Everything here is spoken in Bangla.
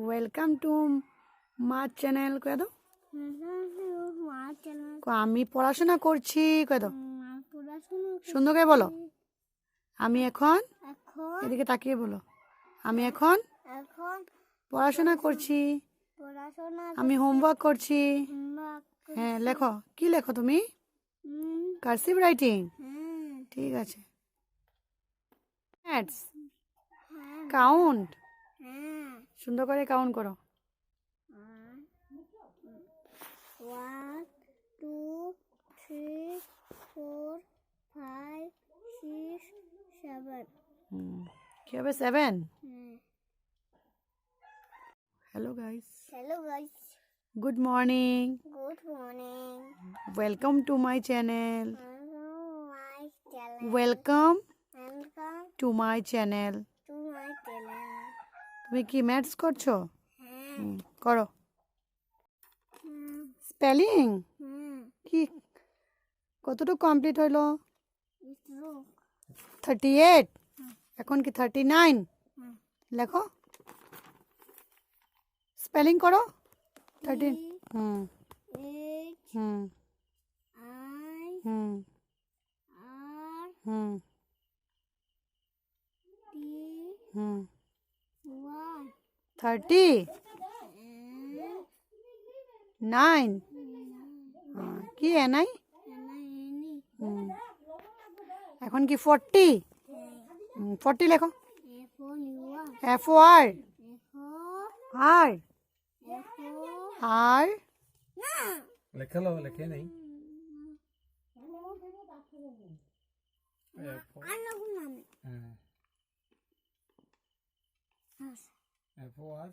ওয়েলকাম টু মা চ্যানেল কয়ে দাও। আমি পড়াশোনা করছি কয়ে দাও। সুন্দর করে বলো। আমি এখন এদিকে তাকিয়ে বলো। আমি এখন পড়াশোনা করছি। আমি হোমওয়ার্ক করছি। হ্যাঁ লেখো। কি লেখো তুমি? Cursive writing. ঠিক আছে। ম্যাথস কাউন্ট সুন্দর করে কাউন্ট করো। 1 2 3 4 5 6 7 কি হবে 7? Hello guys. Good morning. Welcome to my channel. Welcome to my channel. তুমি কি ম্যাথস করছো? করো। স্পেলিং কি কতটুকু কমপ্লিট হইলো? 38। এখন কি 39? লেখো। স্পেলিং করো। 13 39 কি নাই? এখন কি 40? 40 লেখো। FOR আর আর লেখালো লেখে নেই FOR